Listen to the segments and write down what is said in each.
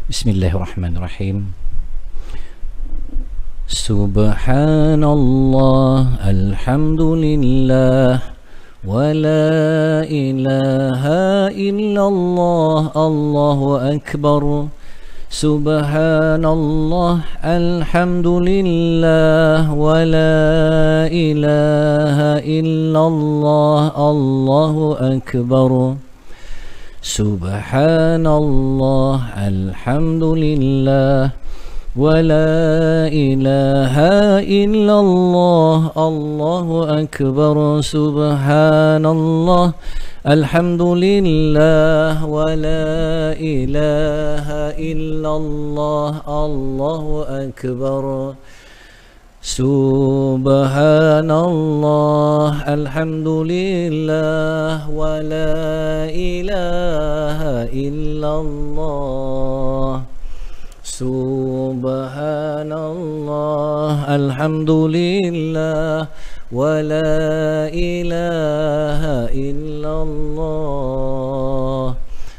Bismillahirrahmanirrahim. Subhanallah, alhamdulillah, wa la ilaha illallah, Allahu akbar. Subhanallah, alhamdulillah, wa la ilaha illallah, Allahu akbar. Subhanallah, alhamdulillah, wa la ilaha illallah, Allahu akbar. Subhanallah, alhamdulillah, wa la ilaha illallah, Allahu akbar. Subhanallah, alhamdulillah, wa la ilaha illallah. Subhanallah, alhamdulillah, wa la ilaha illallah.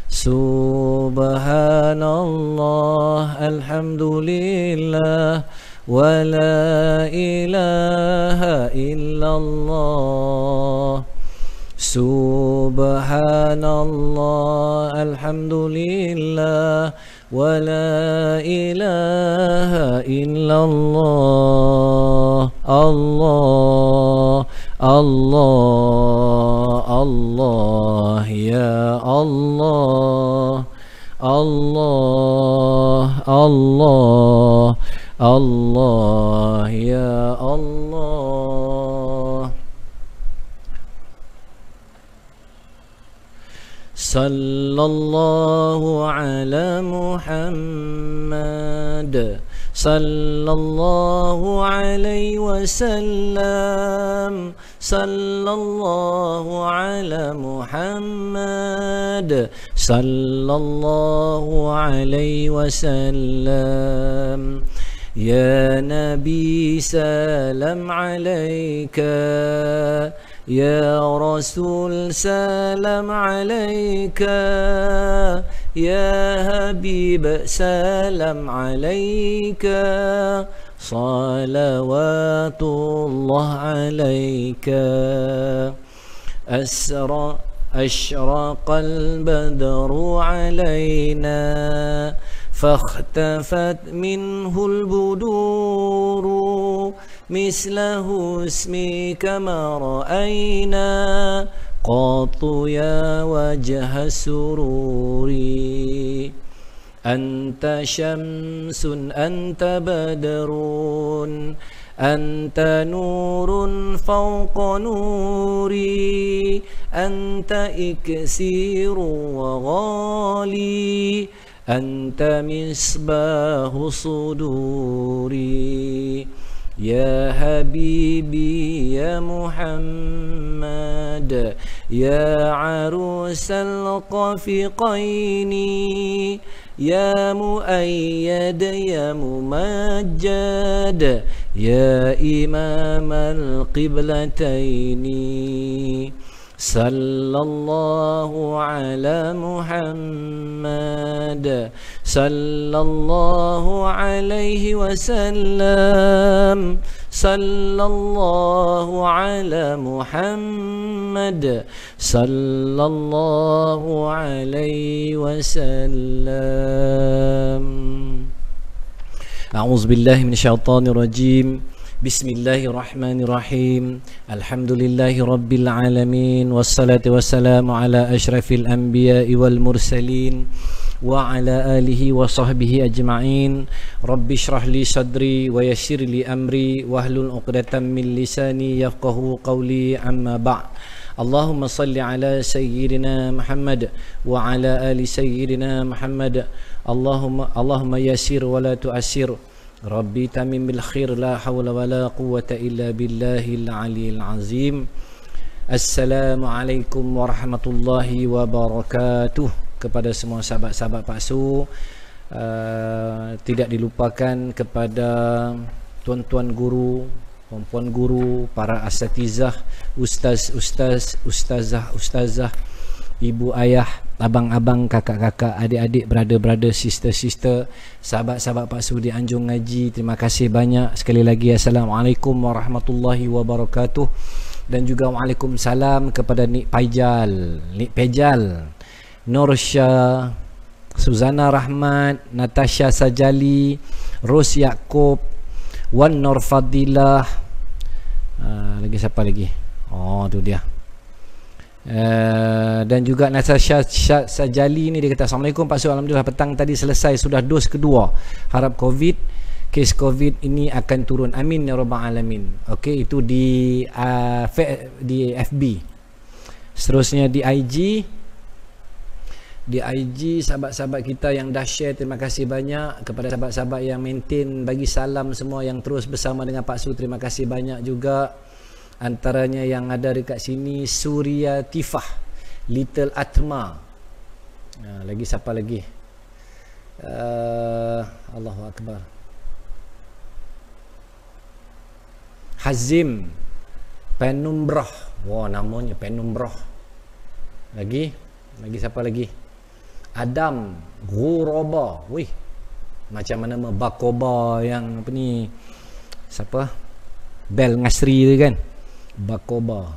Subhanallah, alhamdulillah, wa la ilaha illallah. Subhanallah, alhamdulillah, wa la ilaha illallah. Allah, Allah, Allah, ya Allah. Allah, Allah, Allah, ya Allah. Sallallahu ala Muhammad, sallallahu alaihi wasallam. Sallallahu ala Muhammad, sallallahu alaihi wasallam. Ya Nabi, salam alaika. Ya Rasul, salam alaika. Ya Habib, salam alaika. Salawatullah alaika. Ashraqal badru alaina, فاختفت منه البدور مثل اسمك ما رأينا قط يا وجه سروري. أنت شمس أنت بدر أنت نور فوق نوري أنت إكسير وغالي أنت مصباح صدوري. يا حبيبي يا محمد يا عروس القفقين يا مؤيد يا ممجد يا إمام القبلتين. Sallallahu ala Muhammad, sallallahu alaihi wasallam. Sallallahu ala Muhammad, sallallahu alaihi wasallam. A'udzu billahi minasyaitonir rajim. Bismillahirrahmanirrahim. Alhamdulillahi rabbil alamin. Wassalatu wassalamu ala asyrafil anbiya'i wal mursalin wa ala alihi wa sahbihi ajma'in. Rabbi shrah li sadri wa yassir li amri wahlul 'uqdatam min lisani yafqahu qawli. Amma ba'd. Allahumma salli ala sayyidina Muhammad wa ala ali sayyidina Muhammad. Allahumma yassir wa la tu'assir. Rabbi tamim bil khair, la hawla wa la quwwata illa billahil aliyil azim. Assalamualaikum warahmatullahi wabarakatuh. Kepada semua sahabat-sahabat Pak Su, tidak dilupakan kepada tuan-tuan guru, puan-puan guru, para asatizah, ustazah, ibu ayah, abang-abang, kakak-kakak, adik-adik, brother-brother, sister-sister, sahabat-sahabat Pak Su di Anjung Ngaji, terima kasih banyak sekali lagi. Assalamualaikum warahmatullahi wabarakatuh. Dan juga waalaikumsalam kepada Nik Pejal, Norsha, Suzana Rahmat, Natasha Sajali, Ros Yaakob, Wan Nur Fadilah, lagi siapa lagi? Oh, tu dia. Dan juga Natasha Sajali ni, dia kata Assalamualaikum Pak Su, alhamdulillah petang tadi selesai sudah dos kedua. Harap kes COVID ini akan turun, amin ya rabbal alamin. Okey, itu di FB. Seterusnya di IG, sahabat-sahabat kita yang dah share, terima kasih banyak. Kepada sahabat-sahabat yang maintain, bagi salam semua yang terus bersama dengan Pak Su, terima kasih banyak juga. Antaranya yang ada dekat sini, Surya Tifah, Little Atma, lagi siapa lagi? Allahu Akbar, Hazim Penumbrah, wah namanya Penumbrah. Lagi siapa lagi? Adam Ghuraba, wih macam nama Bakoba yang apa ni, siapa, Bel Ngasri tu kan, Bakoba.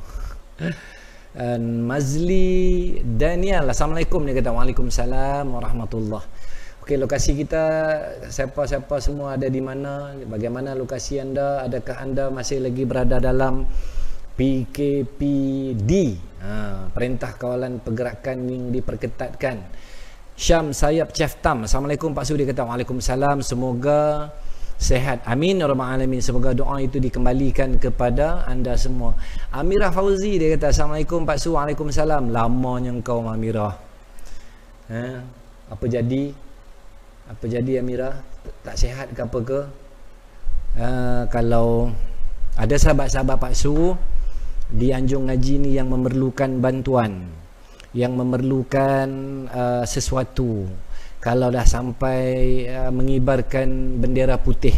Mazli Daniel, Assalamualaikum, dia kata waalaikumsalam warahmatullahi. Okey, lokasi kita, siapa-siapa semua ada di mana, bagaimana lokasi anda, adakah anda masih lagi berada dalam PKPD, Perintah Kawalan Pergerakan yang diperketatkan. Syam Sayap Ceftam, Assalamualaikum Pak Su, dia kata waalaikumsalam, semoga sehat, amin ya rabbal alamin. Semoga doa itu dikembalikan kepada anda semua. Amirah Fauzi, dia kata Assalamualaikum Pak Su, waalaikumsalam, lamanya engkau Amirah. Apa jadi Amirah? Tak sihat ke apa ke? Kalau ada sahabat-sahabat Pak Su di Anjung Ngaji ni yang memerlukan bantuan, yang memerlukan sesuatu, kalau dah sampai mengibarkan bendera putih,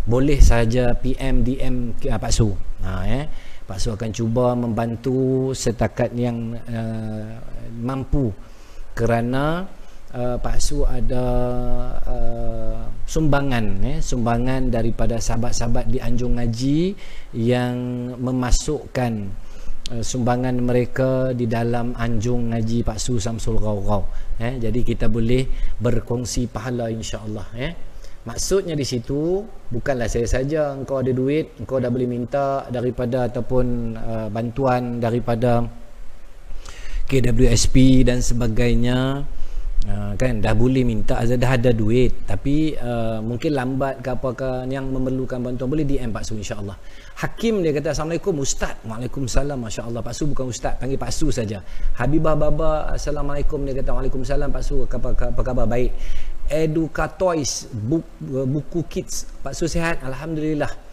boleh saja PM DM Pak Su. Pak Su akan cuba membantu setakat yang mampu, kerana Pak Su ada sumbangan daripada sahabat-sahabat di Anjung Ngaji yang memasukkan sumbangan mereka di dalam Anjung Ngaji Pak Su Samsul Ghaughaw. Jadi kita boleh berkongsi pahala, insya-Allah. Maksudnya di situ bukanlah saya saja engkau ada duit, engkau dah boleh minta daripada ataupun bantuan daripada KWSP dan sebagainya. Kan dah boleh minta, dah ada duit, tapi mungkin lambat ke apakah, yang memerlukan bantuan boleh DM Pak Su, insya-Allah. Hakim, dia kata Assalamualaikum Ustaz. Waalaikumsalam, masya-Allah. Pak Su bukan Ustaz, panggil Pak Su saja. Habibah Baba, Assalamualaikum, dia kata Waalaikumsalam Pak Su, apa khabar? Baik. Edukatoys, buku kids, Pak Su sihat? Alhamdulillah.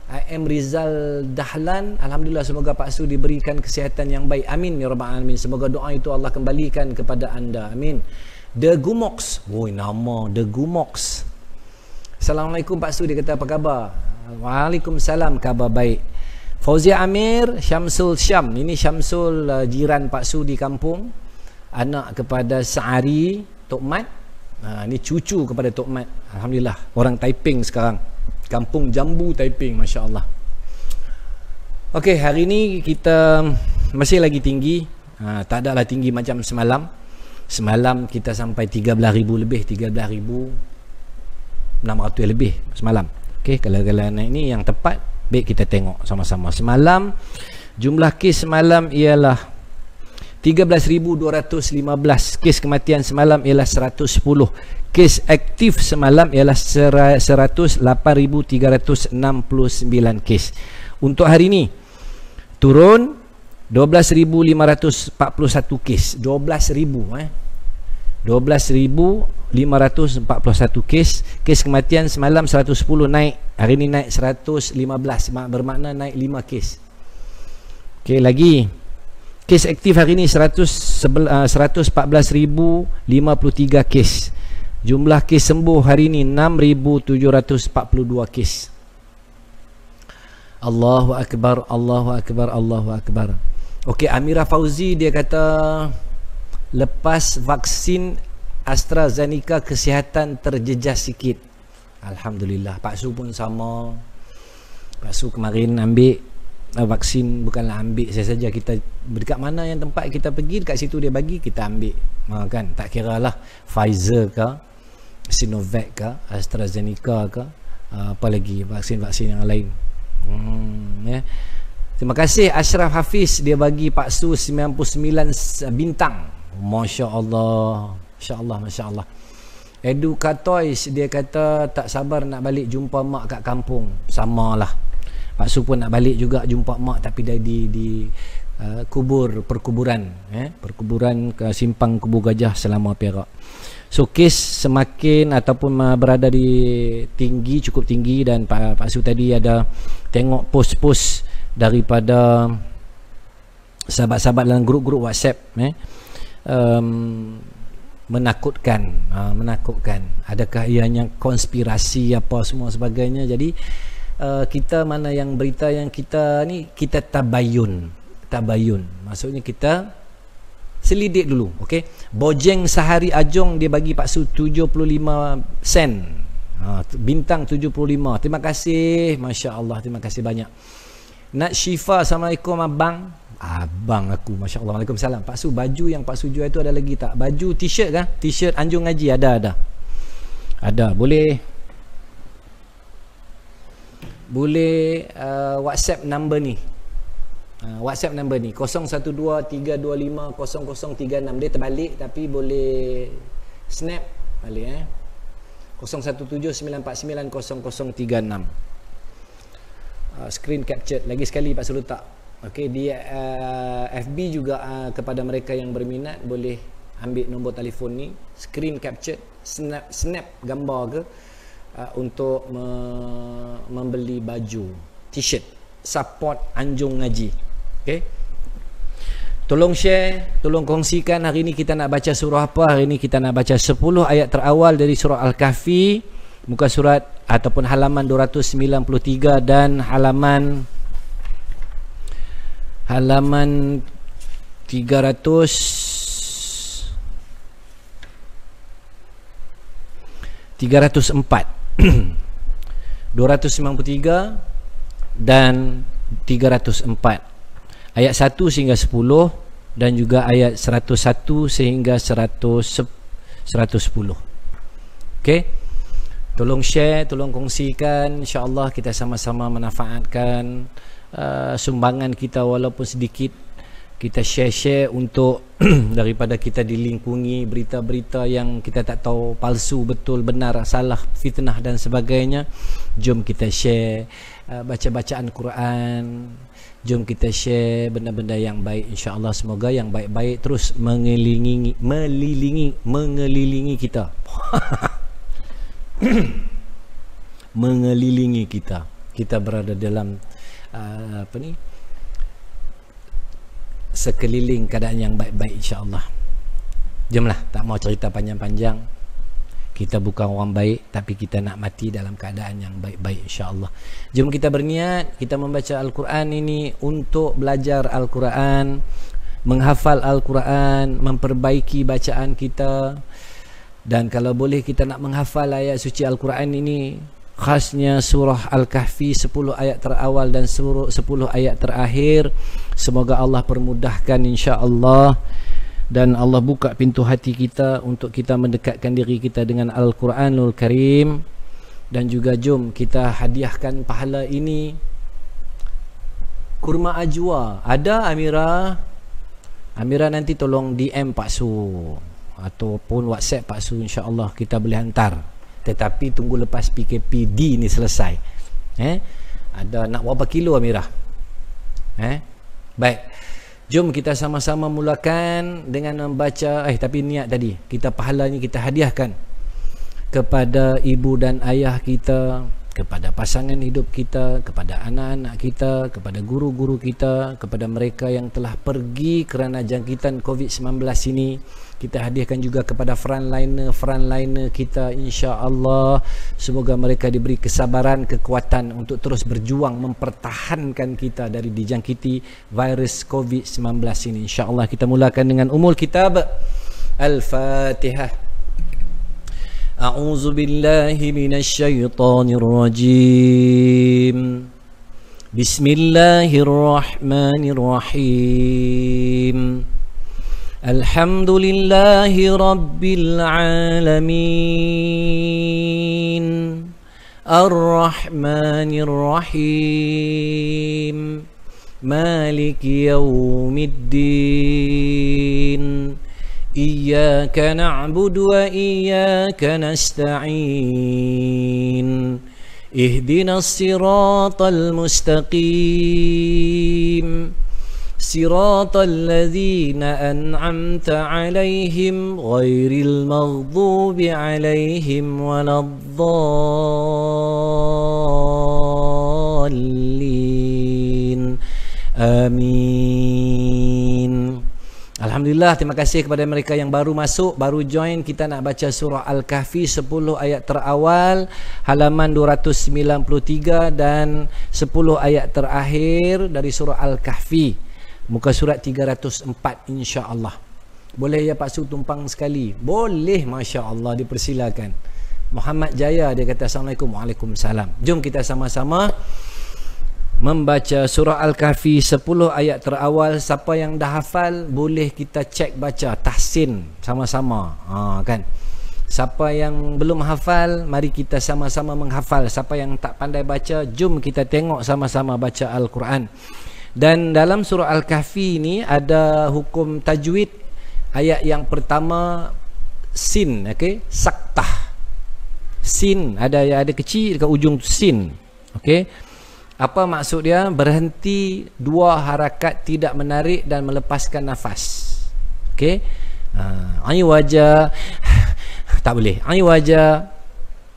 I am Rizal Dahlan, alhamdulillah, semoga Pak Su diberikan kesihatan yang baik, amin ya rabbal alamin. Semoga doa itu Allah kembalikan kepada anda, amin. The Gumox, nama The Gumox. Assalamualaikum Pak Su, dia kata apa khabar? Waalaikumsalam, khabar baik. Fauzia Amir, Syamsul Syam, ini Syamsul jiran Pak Su di kampung, anak kepada Sa'ari Tok Mat. Ini cucu kepada Tok Mat, alhamdulillah, orang Taiping sekarang, Kampung Jambu Taiping, Masya Allah. Okey, hari ni kita masih lagi tinggi, tak adalah tinggi macam semalam. Semalam kita sampai 13,000 lebih, 13,600 lebih semalam. Okey, kalau naik ni yang tepat, baik kita tengok sama-sama. Semalam jumlah kes semalam ialah 13,215, kes kematian semalam ialah 110, kes aktif semalam ialah 108,369 kes. Untuk hari ini turun 12,541 kes. 12,541 kes. Kes kematian semalam 110, naik hari ini naik 115, bermakna naik 5 kes. Okey, lagi kes aktif hari ini 114,053 kes. Jumlah kes sembuh hari ini 6,742 kes. Allahu Akbar, Allahu Akbar, Allahu Akbar. Okey, Amirah Fauzi dia kata Lepas vaksin AstraZeneca kesihatan terjejas sikit. Alhamdulillah. Pak Su pun sama. Pak Su kemarin ambil vaksin, bukanlah ambil saya saja, kita dekat mana yang tempat kita pergi, dekat situ dia bagi, kita ambil. Kan tak kira lah Pfizer ke, Sinovac ke, AstraZeneca ke, apa lagi vaksin-vaksin yang lain. Ya. Terima kasih Ashraf Hafiz, dia bagi Pak Su 99 bintang. Masya Allah, Masya Allah, Masya Allah. Edu Katois, dia kata tak sabar nak balik jumpa mak kat kampung. Samalah, Pak Su pun nak balik juga jumpa mak, tapi dah di perkuburan ke Simpang Kubu Gajah Selama Perak. So kes semakin ataupun berada di tinggi, cukup tinggi, dan Pak Su tadi ada tengok post-post daripada sahabat-sahabat dalam grup-grup WhatsApp menakutkan. Adakah ianya konspirasi apa semua sebagainya. Jadi kita mana yang berita yang kita ni, kita tabayun, maksudnya kita selidik dulu. Okey, bojeng sehari Ajong dia bagi Pak Su 75 sen, bintang 75. Terima kasih, Masya Allah, terima kasih banyak. Nak Syifa, Assalamualaikum abang. Abang aku, Masya Allah. Waalaikumsalam. Pak Su, baju yang Pak Su jual itu ada lagi tak? Baju t-shirt kan? T-shirt Anjung Ngaji ada. Boleh WhatsApp number ni. WhatsApp number ni 0123250036. Dia terbalik tapi boleh snap balik 0179490036. Screen capture lagi sekali Pak Su letak. Okey, di FB juga kepada mereka yang berminat boleh ambil nombor telefon ni, screen capture, snap gambar ke untuk membeli baju t-shirt support Anjung Ngaji. Okey, tolong share, tolong kongsikan. Hari ni kita nak baca surah apa? Hari ni kita nak baca 10 ayat terawal dari surah Al-Kahfi, muka surat ataupun halaman 293 dan halaman 304. 293 dan 304, ayat 1 sehingga 10 dan juga ayat 101 sehingga 110. Okey, tolong share, tolong kongsikan. InsyaAllah kita sama-sama memanfaatkan sumbangan kita walaupun sedikit. Kita share untuk daripada kita dilingkungi berita-berita yang kita tak tahu palsu, betul, benar, salah, fitnah dan sebagainya. Jom kita share baca-bacaan Quran. Jom kita share benda-benda yang baik. InsyaAllah semoga yang baik-baik terus mengelilingi kita. Mengelilingi kita. Kita berada dalam sekeliling keadaan yang baik-baik, insya-Allah. Jomlah, tak mau cerita panjang-panjang. Kita bukan orang baik, tapi kita nak mati dalam keadaan yang baik-baik, insya-Allah. Jom kita berniat, kita membaca Al-Quran ini untuk belajar Al-Quran, menghafal Al-Quran, memperbaiki bacaan kita. Dan kalau boleh kita nak menghafal ayat suci Al-Quran ini, khasnya surah Al-Kahfi 10 ayat terawal dan 10 ayat terakhir. Semoga Allah permudahkan, insya-Allah, dan Allah buka pintu hati kita untuk kita mendekatkan diri kita dengan Al-Quranul Karim. Dan juga jom kita hadiahkan pahala ini. Kurma ajwa ada, Amira nanti tolong DM Pak Su ataupun WhatsApp Pak Su, insya-Allah kita boleh hantar. Tetapi tunggu lepas PKPD ni selesai. Ada nak berapa kilo Amirah? Baik. Jom kita sama-sama mulakan dengan membaca. Tapi niat tadi, kita pahalanya kita hadiahkan kepada ibu dan ayah kita, kepada pasangan hidup kita, kepada anak-anak kita, kepada guru-guru kita, kepada mereka yang telah pergi kerana jangkitan COVID-19 ini. Kita hadiahkan juga kepada frontliner kita, insya-Allah. Semoga mereka diberi kesabaran, kekuatan untuk terus berjuang mempertahankan kita dari dijangkiti virus COVID-19 ini. Insya-Allah kita mulakan dengan Ummul Kitab. Al-Fatihah. A'udzu billahi minasy syaithanir rajim. Bismillahirrahmanirrahim. Alhamdulillahi rabbil alamin. Ar-Rahmanir Rahim. Maliki yaumiddin. Iyyaka na'budu wa iyyaka nasta'in. Ihdinas siratal mustaqim. Siratal ladzina an'amta 'alaihim ghairil maghdubi 'alaihim waladdallin. Amin. Alhamdulillah, terima kasih kepada mereka yang baru masuk, baru join. Kita nak baca surah Al-Kahfi 10 ayat terawal, halaman 293 dan 10 ayat terakhir dari surah Al-Kahfi, muka surat 304 insya-Allah. Boleh ya Pak Su tumpang sekali? Boleh, masya-Allah, dipersilakan. Muhammad Jaya dia kata Assalamualaikum. Waalaikumsalam. Jom kita sama-sama membaca surah Al-Kahfi 10 ayat terawal. Siapa yang dah hafal boleh kita cek baca tahsin sama-sama, kan. Siapa yang belum hafal, mari kita sama-sama menghafal. Siapa yang tak pandai baca, jom kita tengok sama-sama baca Al-Quran. Dan dalam surah Al-Kahfi ini ada hukum tajwid. Ayat yang pertama sin, okey, saktah. Sin ada kecil dekat ujung tu, sin. Okey. Apa maksud dia? Berhenti dua harakat, tidak menarik dan melepaskan nafas. Okey. Ai wajah tak boleh. Ai wajah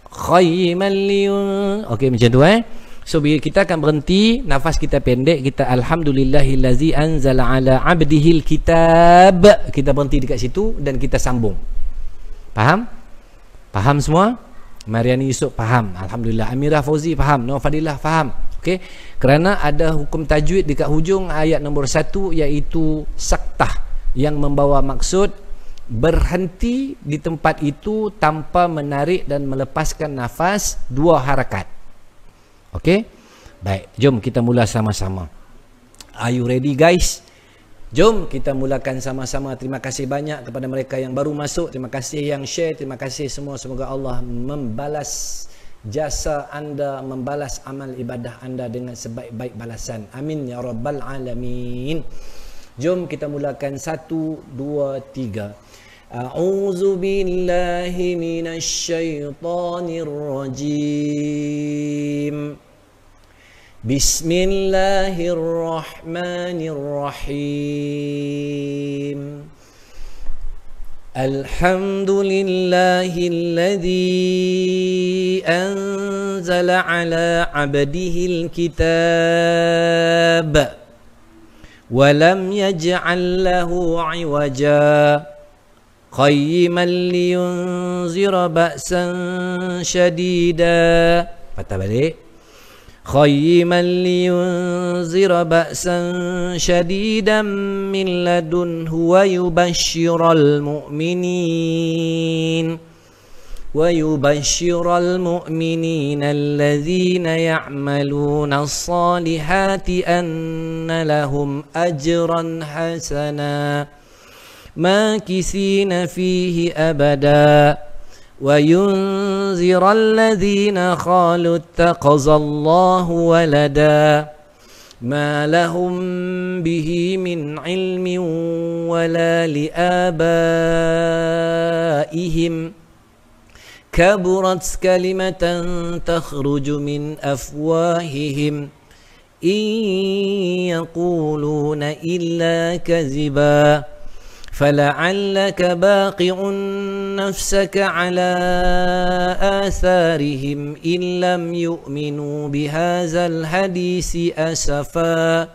khayman liyun. Okey, macam tu So bila kita akan berhenti, nafas kita pendek, kita alhamdulillahillazi anzala ala abdihil kitab. Kita berhenti dekat situ dan kita sambung. Faham? Faham semua? Mariani Yusof faham. Alhamdulillah. Amirah Fauzi faham. Nur Fadilah faham. Okey, kerana ada hukum tajwid dekat hujung ayat nombor 1, iaitu saktah, yang membawa maksud berhenti di tempat itu tanpa menarik dan melepaskan nafas dua harakat. Okey, baik, jom kita mula sama-sama. Are you ready guys? Jom kita mulakan sama-sama. Terima kasih banyak kepada mereka yang baru masuk, terima kasih yang share, terima kasih semua. Semoga Allah membalas jasa anda, membalas amal ibadah anda dengan sebaik-baik balasan. Amin ya rabbal alamin. Jom kita mulakan 1, 2, 3. A'udzu billahi minasy syaithanir rajim. Bismillahirrahmanirrahim. Alhamdulillahilladzi anzala ala abdihil kitab wa lam yaj'al lahu 'iwaja qayyiman liyunzira ba'san syadida. Patah balik. Qayyiman liyunzira ba'san syadidan min ladunhu wa yubashshiral mu'minin alladzina ya'maluna as-salihati anna lahum ajran hasana makisina fihi abada وَيُنْذِرَ الَّذِينَ قَالُوا اتَّخَذَ اللَّهُ وَلَدًا مَا لَهُمْ بِهِ مِنْ عِلْمٍ وَلَا لِآبَائِهِمْ كَبُرَتْ كَلِمَةً تَخْرُجُ مِنْ أَفْوَاهِهِمْ إِنْ يَقُولُونَ إِلَّا كَذِبًا فَلَعَلَّكَ بَاقِعٌ نَفْسَكَ عَلَى آثَارِهِمْ إِنْ لَمْ يُؤْمِنُوا بِهَذَا الْحَدِيثِ أَسَفًا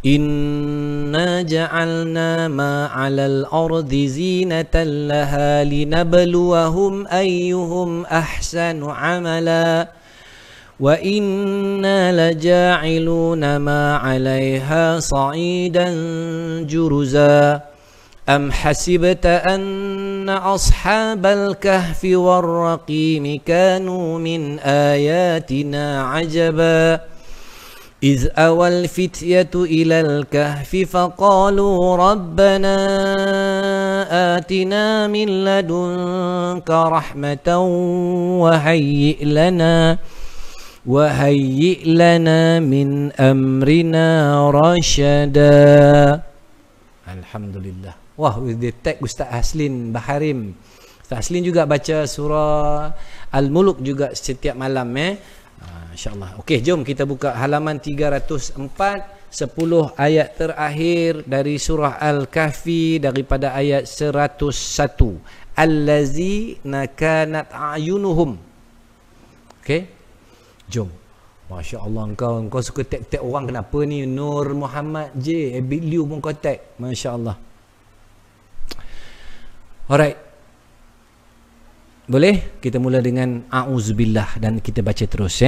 إِنَّا جَعَلْنَا مَا عَلَى الْأَرْضِ زِينَةً لَهَا لِنَبْلُوَهُمْ أَيُّهُمْ أَحْسَنُ عَمَلًا وَإِنَّا لَجَاعِلُونَ مَا عَلَيْهَا صَعِيدًا جُرُزًا أم حسبت أن أصحاب الكهف والرقيم كانوا من آياتنا عجبا إذ أوى الفتية إلى الكهف فقالوا ربنا آتنا من لدنك رحمة وهيئ لنا من أمرنا رشدا. Alhamdulillah. Wah, dia tag Ustaz Haslin Baharim. Ustaz Haslin juga baca surah Al-Muluk juga setiap malam InsyaAllah. Okey, jom kita buka halaman 304, 10 ayat terakhir dari surah Al-Kahfi daripada ayat 101. Allazina kanat a'yunuhum. Okey. Jom. Masya Allah, kau suka tag-tag orang kenapa ni? Nur Muhammad J, Abid Liu pun kau tag. Masya Allah. Alright. Boleh? Kita mula dengan A'udzubillah dan kita baca terus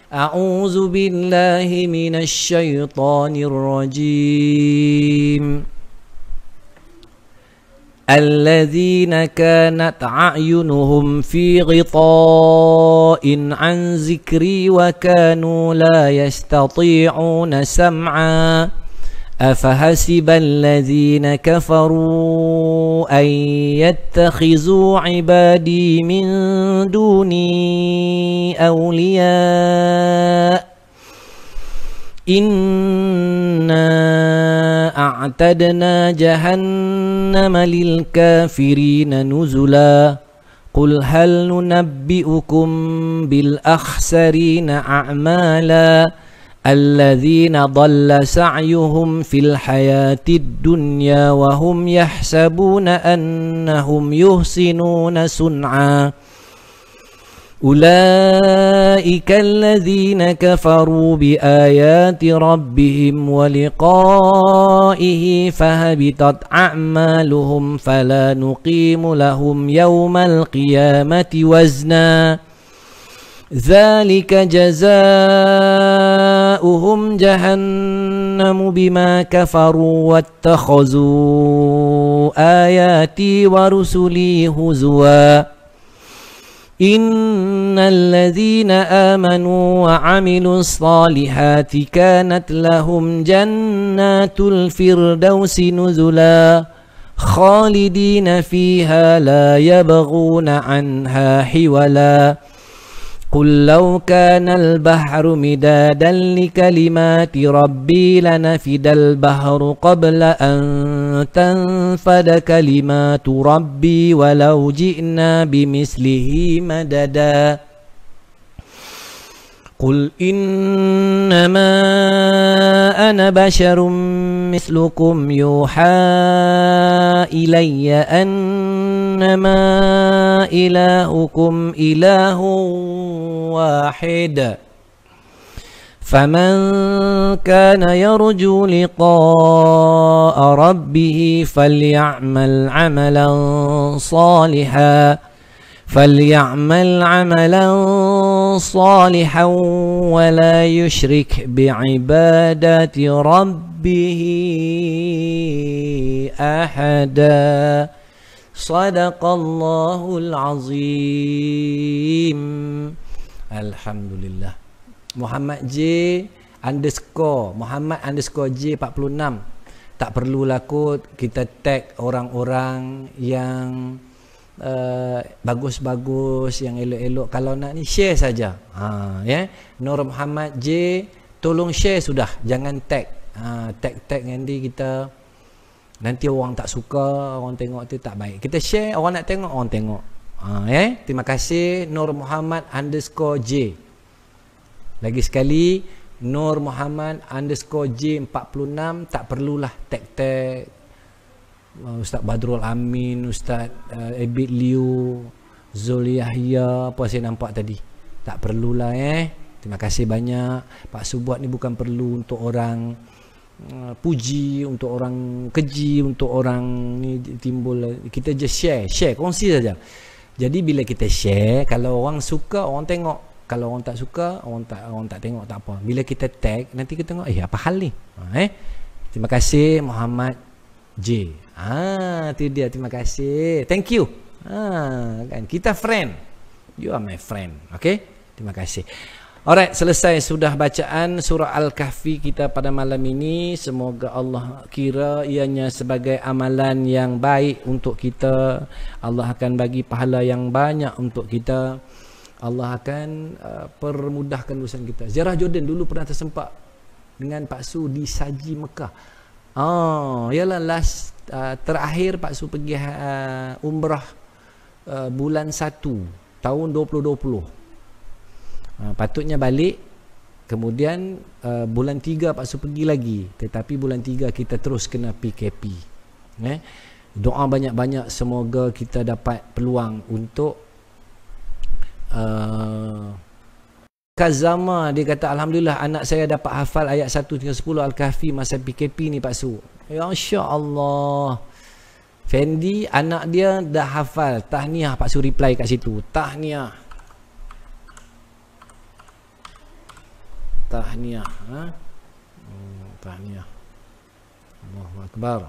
A'udzubillahi minasyaitanir rajim. الذين كانت أعينهم في غطاء عن ذكري وكانوا لا يستطيعون سمعا أفحسب الذين كفروا أن يتخذوا عبادي من دوني أولياء إنا أعتدنا جهنم للكافرين نزلا قل هل ننبئكم بالأخسرين أعمالا الذين ضل سعيهم في الحياة الدنيا وهم يحسبون أنهم يحسنون صنعا أولئك الذين كفروا بآيات ربهم ولقائه فهبطت أعمالهم فلا نقيم لهم يوم القيامة وزنا ذلك جزاؤهم جهنم بما كفروا واتخذوا آياتي ورسلي هزوا إن الذين آمنوا وعملوا الصالحات كانت لهم جنات الفردوس نزلا خالدين فيها لا يبغون عنها حولا قل لو كان البحر مدادا لكلمات ربي لنفد البحر قبل أن تنفد كلمات ربي ولو جئنا بمثله مددا قل إنما أنا بشر مثلكم يوحى إلي أنما إلهكم إله واحد فمن كان يرجو لقاء ربه فليعمل عملا صالحا ولا يشرك بعبادة ربه أحدا صدق الله العظيم. Alhamdulillah. Muhammad J underscore Muhammad underscore J 46. Tak perlulah kot kita tag orang-orang yang bagus-bagus, yang elok-elok. Kalau nak ni share saja. Nur Muhammad J, tolong share sudah, jangan tag. Tag nanti kita, nanti orang tak suka, orang tengok tu tak baik. Kita share, orang nak tengok, orang tengok. Terima kasih Nur Muhammad underscore J. Lagi sekali, Nur Muhammad underscore J 46. Tak perlulah tag Ustaz Badrul Amin, Ustaz Abid Liu, Zul Yahya, apa saya nampak tadi. Tak perlulah. Terima kasih banyak. Pak Subuat ni bukan perlu untuk orang puji, untuk orang keji, untuk orang ni timbul. Kita just share, kongsi saja. Jadi bila kita share, kalau orang suka, orang tengok. Kalau orang tak suka, orang tak tengok, tak apa. Bila kita tag, nanti kita tengok, apa hal ni? Terima kasih Muhammad J. Tu dia, terima kasih. Thank you. Kan kita friend. You are my friend. Okay? Terima kasih. Alright, selesai sudah bacaan surah Al-Kahfi kita pada malam ini. Semoga Allah kira ianya sebagai amalan yang baik untuk kita. Allah akan bagi pahala yang banyak untuk kita. Allah akan permudahkan urusan kita. Ziarah Jordan dulu pernah tersempat dengan Pak Su di Saji Mekah. Yalah last terakhir Pak Su pergi umrah bulan 1 tahun 2020. Patutnya balik. Kemudian bulan 3 Pak Su pergi lagi. Tetapi bulan 3 kita terus kena PKP. Doa banyak-banyak, semoga kita dapat peluang untuk Kazama dia kata, alhamdulillah anak saya dapat hafal ayat 1 hingga 10 Al-Kahfi masa PKP ni Pak Su. Ya insya-Allah. Fendi anak dia dah hafal. Tahniah, Pak Su reply kat situ. Tahniah. Tahniah. Tahniah. Allahu Akbar.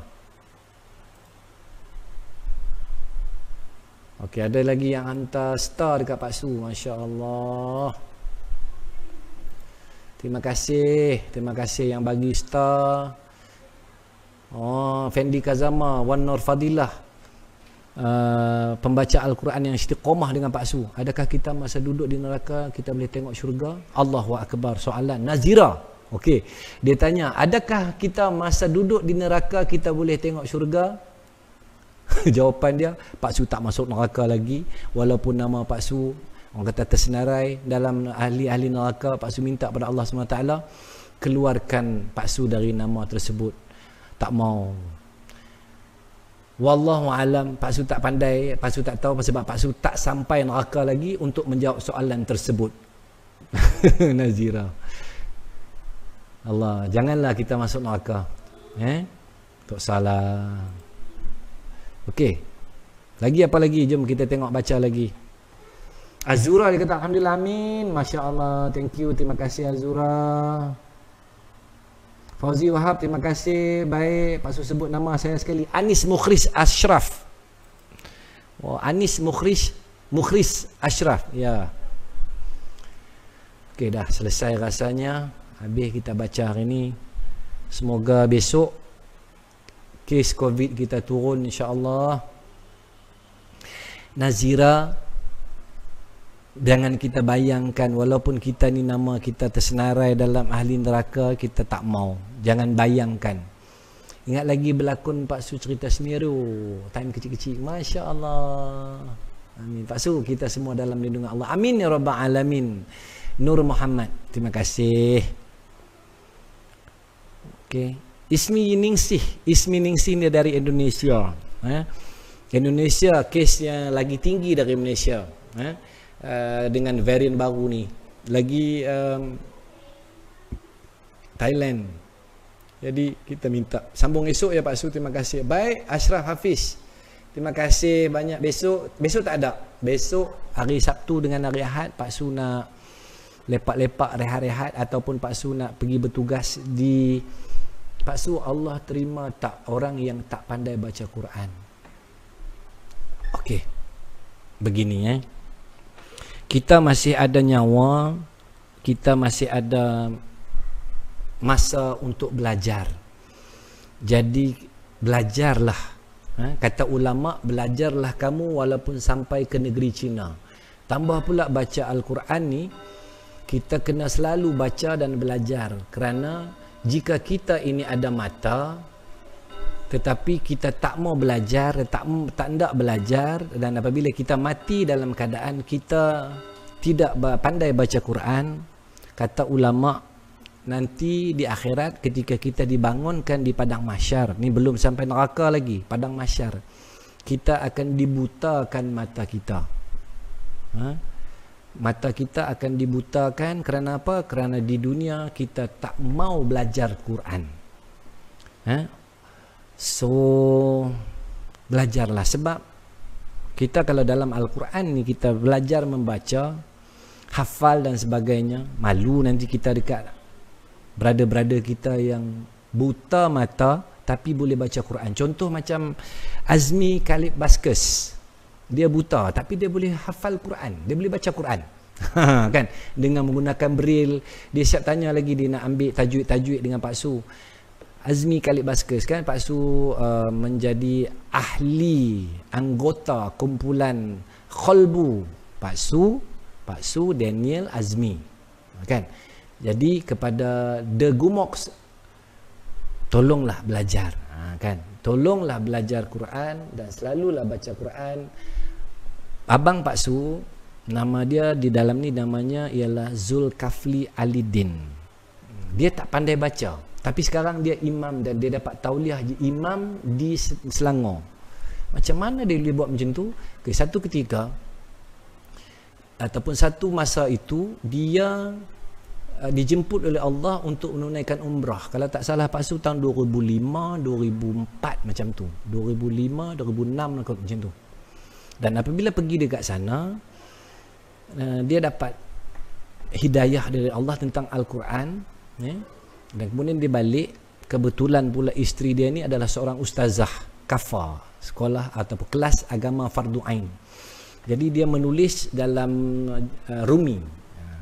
Okey, ada lagi yang hantar star dekat Pak Su. Masya Allah. Terima kasih yang bagi star. Fendi Kazama, Wan Nur Fadilah, pembaca Al-Quran yang istiqomah dengan Pak Su. Adakah kita masa duduk di neraka kita boleh tengok syurga? Allahu Akbar. Soalan Nazira. Okey, dia tanya, adakah kita masa duduk di neraka kita boleh tengok syurga? Jawapan dia, Pak Su tak masuk neraka lagi. Walaupun nama Pak Su orang kata tersenarai dalam ahli-ahli neraka, Pak Su minta pada Allah SWT keluarkan Pak Su dari nama tersebut. Tak mau. Wallahu alam, Pak Su tak pandai, Pak Su tak tahu sebab Pak Su tak sampai neraka lagi untuk menjawab soalan tersebut. Nazira. Allah, janganlah kita masuk neraka. Tak salah. Okey. Lagi apa lagi? Jom kita tengok baca lagi. Azura dia kata alhamdulillah amin. Masya-Allah. Thank you. Terima kasih Azura. Fauzi Wahab, terima kasih. Baik, Pak Su sebut nama saya sekali. Anis Mukhris Ashraf. Anis Mukhris Ashraf. Ya. Okey, dah selesai rasanya. Habis kita baca hari ni. Semoga besok kes COVID kita turun insya-Allah. Nazira, jangan kita bayangkan walaupun kita ni nama kita tersenarai dalam ahli neraka, kita tak mau. Jangan bayangkan. Ingat lagi berlakon Pak Su cerita Semeru, time kecil-kecil. Masya-Allah. Amin. Pak Su, kita semua dalam lindungan Allah. Amin ya rabbal alamin. Nur Muhammad, terima kasih. Okey. Ismi Ningsih dia dari Indonesia. Indonesia kesnya lagi tinggi dari Malaysia. Dengan varian baru ni. Lagi Thailand. Jadi kita minta sambung esok ya Pak Su, terima kasih. Baik, Ashraf Hafiz, terima kasih banyak. Besok tak ada. Besok hari Sabtu dengan hari Ahad Pak Su nak lepak-lepak, rehat-rehat, ataupun Pak Su nak pergi bertugas di Pak Su. Allah terima tak orang yang tak pandai baca Quran? Okey. Begini kita masih ada nyawa, kita masih ada masa untuk belajar. Jadi belajarlah. Kata ulama, belajarlah kamu walaupun sampai ke negeri Cina. Tambah pula baca Al-Quran ni, kita kena selalu baca dan belajar. Kerana jika kita ini ada mata tetapi kita tak mau belajar, tak hendak belajar, dan apabila kita mati dalam keadaan kita tidak pandai baca Quran, kata ulama, nanti di akhirat ketika kita dibangunkan di padang mahsyar, ni belum sampai neraka lagi, padang mahsyar, kita akan dibutakan mata kita. Mata kita akan dibutakan kerana apa? Kerana di dunia kita tak mau belajar Quran. So belajarlah, sebab kita kalau dalam Al-Quran ni kita belajar membaca, hafal dan sebagainya, malu nanti kita dekat brother-brother kita yang buta mata, tapi boleh baca Quran. Contoh macam Azmi Khalid Baskes, dia buta tapi dia boleh hafal Quran, dia boleh baca Quran. Kan, dengan menggunakan braille. Dia siap tanya lagi, dia nak ambil tajwid dengan Pak Su. Azmi Khalid Baskes kan, Pak Su menjadi ahli anggota kumpulan Kholbu Pak Su Daniel Azmi, kan. Jadi kepada The Gumox, tolonglah belajar, kan, tolonglah belajar Quran dan selalulah baca Quran. Abang Pak Su, nama dia di dalam ni namanya ialah Zulkafli Alidin. Dia tak pandai baca, tapi sekarang dia imam dan dia dapat tauliah imam di Selangor. Macam mana dia boleh buat macam tu? Satu ketika ataupun satu masa itu dia dijemput oleh Allah untuk menunaikan umrah. Kalau tak salah Pak Su tahun 2005, 2004 macam tu. 2005, 2006 macam tu. Dan apabila pergi dekat sana, dia dapat hidayah dari Allah tentang Al-Quran, dan kemudian dia balik. Kebetulan pula isteri dia ni adalah seorang ustazah kafa, sekolah ataupun kelas agama fardu ain. Jadi dia menulis dalam Rumi,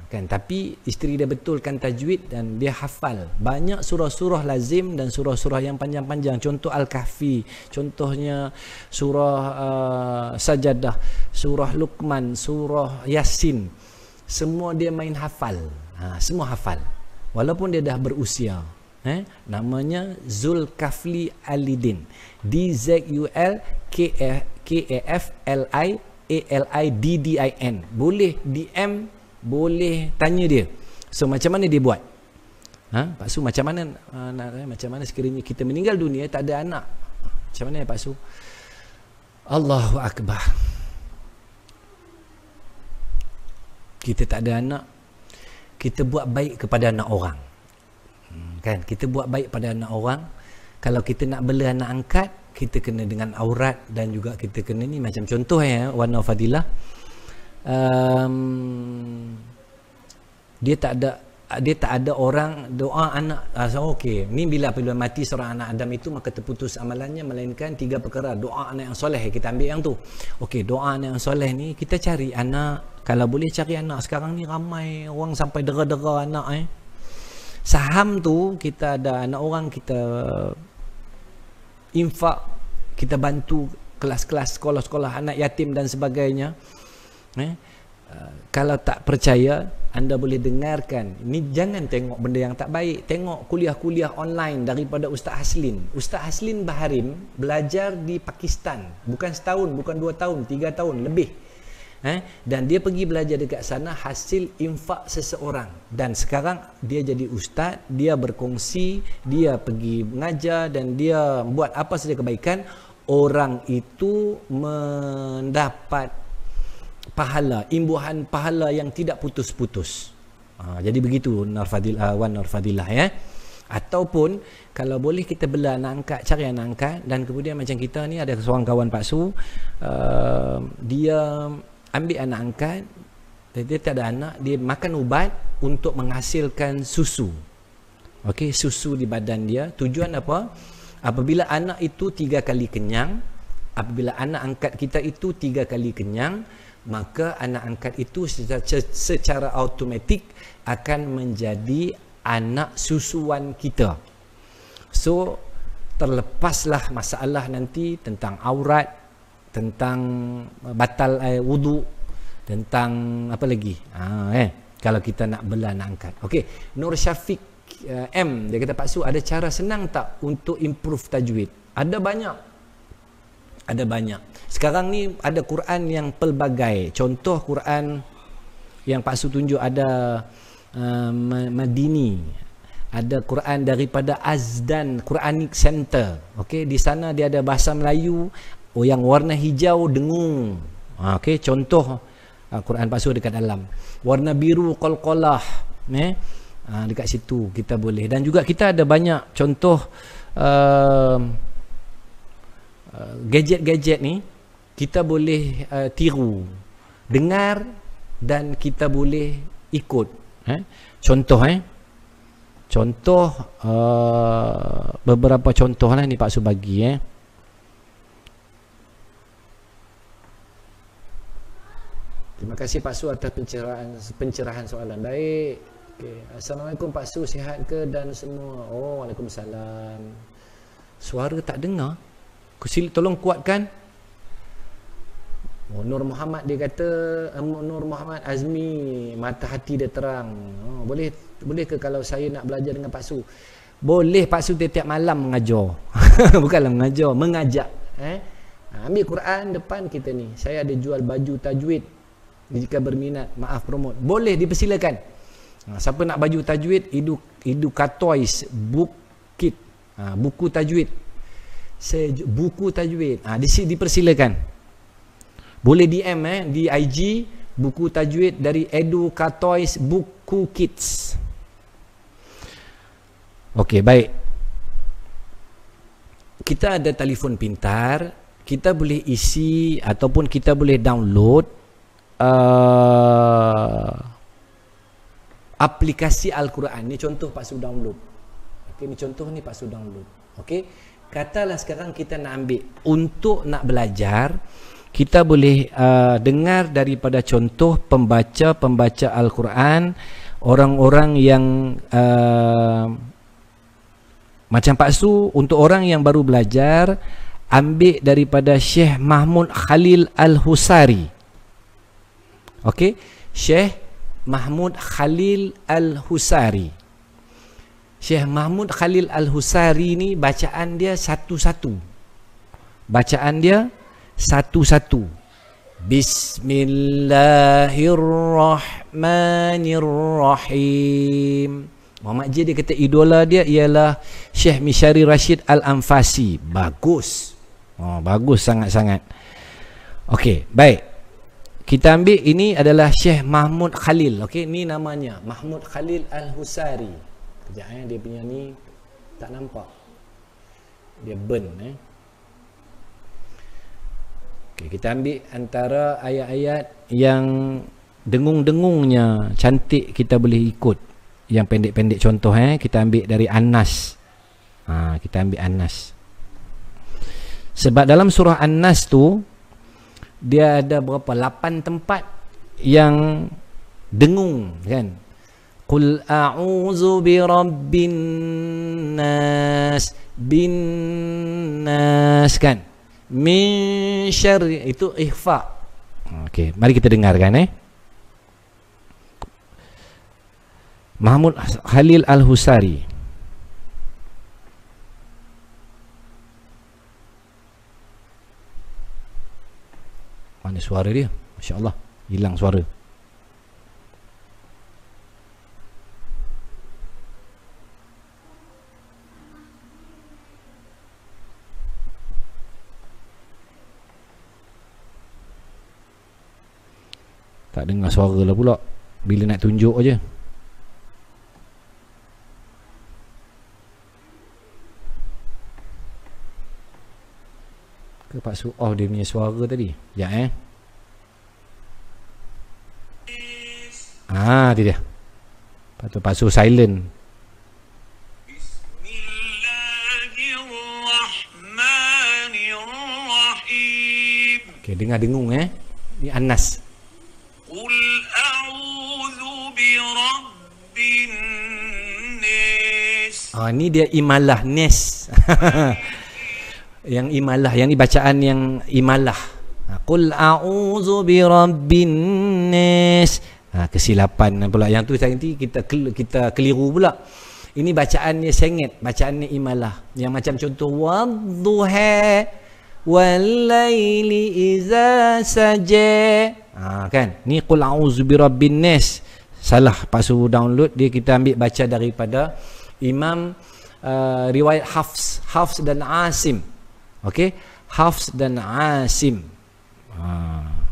kan, tapi isteri dia betulkan tajwid dan dia hafal banyak surah-surah lazim dan surah-surah yang panjang-panjang. Contoh Al-Kahfi, contohnya surah Sajadah, surah Luqman, surah Yasin, semua dia main hafal. Semua hafal walaupun dia dah berusia. Namanya Zulkafli Alidin, DZULKAFLIALIDDIN. Boleh DM, boleh tanya dia. So macam mana dia buat? Pak Su, macam mana sekiranya kita meninggal dunia tak ada anak, macam mana Pak Su? Allahu Akbar. Kita tak ada anak, kita buat baik kepada anak orang, kan? Kita buat baik pada anak orang. Kalau kita nak bela anak angkat, kita kena dengan aurat dan juga kita kena ni, macam contoh Wan Nur Fadilah, dia tak ada orang doa anak. Okey, ni bila mati seorang anak Adam itu maka terputus amalannya, melainkan 3 perkara. Doa anak yang soleh, kita ambil yang tu. Okey, doa anak yang soleh ni kita cari anak, kalau boleh cari anak. Sekarang ni ramai orang sampai dera-dera anak. Saham tu kita ada anak orang, kita infak, kita bantu kelas-kelas sekolah-sekolah anak yatim dan sebagainya. Kalau tak percaya, anda boleh dengarkan. Ini jangan tengok benda yang tak baik. Tengok kuliah-kuliah online daripada Ustaz Haslin. Ustaz Haslin Baharim belajar di Pakistan. Bukan setahun, bukan 2 tahun, 3 tahun lebih. Dan dia pergi belajar dekat sana hasil infak seseorang. Dan sekarang dia jadi ustaz, dia berkongsi, dia pergi mengajar dan dia buat apa saja kebaikan. Orang itu mendapat pahala, imbuhan pahala yang tidak putus-putus. Jadi begitu Wan Nur Fadilah, ya. Ataupun kalau boleh kita bela anak angkat, cari anak angkat. Dan kemudian macam kita ni ada seorang kawan Pak Su, dia ambil anak angkat, dia tak ada anak, dia makan ubat untuk menghasilkan susu. Okey, susu di badan dia. Tujuan apa? Apabila anak itu 3 kali kenyang, apabila anak angkat kita itu 3 kali kenyang, maka anak angkat itu secara automatik akan menjadi anak susuan kita. So terlepaslah masalah nanti tentang aurat, tentang batal wudu, tentang apa lagi, kalau kita nak bela nak angkat. Okey, Nur Syafiq M, dia kata, Pak Su, ada cara senang tak untuk improve tajwid? Ada banyak. Sekarang ni ada Quran yang pelbagai. Contoh Quran yang Pak Su tunjuk ada Madini, ada Quran daripada Azdan Quranic Center. Okey, di sana dia ada bahasa Melayu. Yang warna hijau dengung. Okey, contoh Quran Pak Su dekat dalam. Warna biru qalqalah. Dekat situ kita boleh. Dan juga kita ada banyak contoh gadget-gadget ni kita boleh tiru, dengar dan kita boleh ikut. Contoh, beberapa contoh lah ni Pak Su bagi. Terima kasih Pak Su atas pencerahan soalan. Baik. Okay. Assalamualaikum Pak Su, sihat ke dan semua? Oh, Waalaikumsalam. Suara tak dengar. Tolong kuatkan. Oh, Nur Muhammad dia kata, Nur Muhammad Azmi, mata hati dia terang. Oh, boleh ke kalau saya nak belajar dengan Pak Su? Boleh Pak Su tiap malam mengajar. Bukanlah mengajar, mengajak. Ambil Quran depan kita ni. Saya ada jual baju tajwid. Jika berminat, maaf promote. Boleh, dipersilakan. Siapa nak baju tajwid, Edukatois book kit. Buku tajwid. Buku tajwid. Dipersilakan. Boleh DM di IG buku tajwid dari Edukatois buku kids. Okey, baik. Kita ada telefon pintar, kita boleh isi ataupun kita boleh download aplikasi Al-Quran. Ni contoh Pak Su download. Okey, ni contoh ni Pak Su download. Okey. Katalah sekarang kita nak ambil untuk nak belajar, kita boleh dengar daripada contoh pembaca Al-Quran, orang-orang yang macam Pak Su, untuk orang yang baru belajar, ambil daripada Syekh Mahmud Khalil Al-Husari. Okey, Syekh Mahmud Khalil Al-Husari. Syekh Mahmud Khalil Al-Husari ni bacaan dia satu-satu. Bacaan dia satu-satu. Bismillahirrahmanirrahim. Muhammad J dia kata idola dia ialah Syekh Mishari Rashid Al-Anfasi. Bagus. Bagus sangat-sangat. Okey, baik. Kita ambil ini adalah Syekh Mahmud Khalil. Okey, ni namanya Mahmud Khalil Al-Husari. Kejap dia punya ni tak nampak. Dia burn Okey, kita ambil antara ayat-ayat yang dengung-dengungnya cantik, kita boleh ikut. Yang pendek-pendek contoh kita ambil dari An-Nas. Kita ambil An-Nas. Sebab dalam surah An-Nas tu dia ada berapa? 8 tempat yang dengung kan. Qul a'udzu birabbin nas bin nas kan. Min syarri, itu ikhfa. Okey, mari kita dengarkan Mahmud Khalil Al-Husari. Mana suara dia? Masya Allah, hilang suara. Tak dengar suara lah pula bila nak tunjuk aja. Ke Pak Su off dia punya suara tadi? Ya tu dia. Patut Pak Su silent. Bismillahirrahmanirrahim. Okey, dengar dengung Ni An-Nas. Qul a'udzu birabbin nas. Ni dia imalah nes. Yang imalah, yang ni bacaan yang imalah. Qul a'udzu birabbin nas. Kesilapan pula yang tu nanti kita keliru pula. Ini bacaannya sengit, bacaannya imalah. Yang macam contoh wadduha wal laili iza saja. Kan? Ni qul a'udzu birabbin nas. Salah Pak Su download dia, kita ambil baca daripada Imam riwayat Hafs dan Asim. Okey, Hafs dan Asim.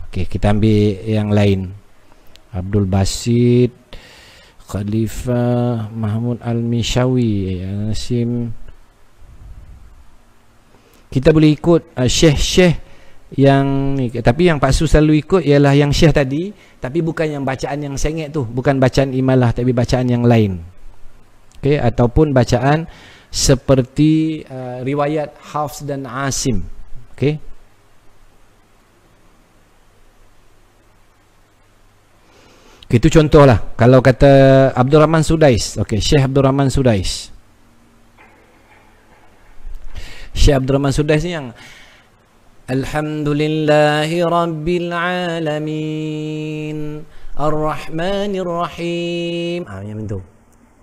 Okey, kita ambil yang lain. Abdul Basit, Khalifah, Mahmud Al-Mishawi, Asim. Kita boleh ikut syekh-syekh yang ni, tapi yang Pak Su selalu ikut ialah yang syekh tadi, tapi bukan yang bacaan yang sengit tu, bukan bacaan imalah tapi bacaan yang lain. Okey, ataupun bacaan seperti riwayat Hafs dan Asim. Okey. Itu contohlah. Kalau kata Abdul Rahman Sudais, okey, Syekh Abdul Rahman Sudais. Syekh Abdul Rahman Sudais ni yang Alhamdulillahi Rabbil Alamin Ar-Rahmanir Rahim. Yang itu.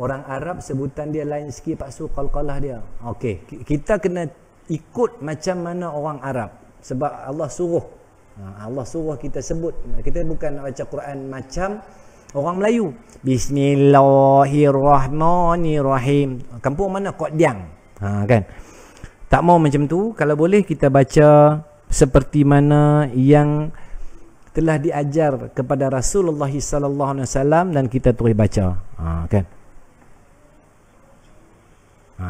Orang Arab sebutan dia lain sikit, Pak Su, qalqalah dia. Okey, kita kena ikut macam mana orang Arab. Sebab Allah suruh. Allah suruh kita sebut. Kita bukan nak baca Quran macam orang Melayu. Bismillahirrahmanirrahim. Kampung mana? Koddiang. Kan? Tak mau macam tu. Kalau boleh kita baca seperti mana yang telah diajar kepada Rasulullah sallallahu alaihi wasallam dan kita terus baca. Kan?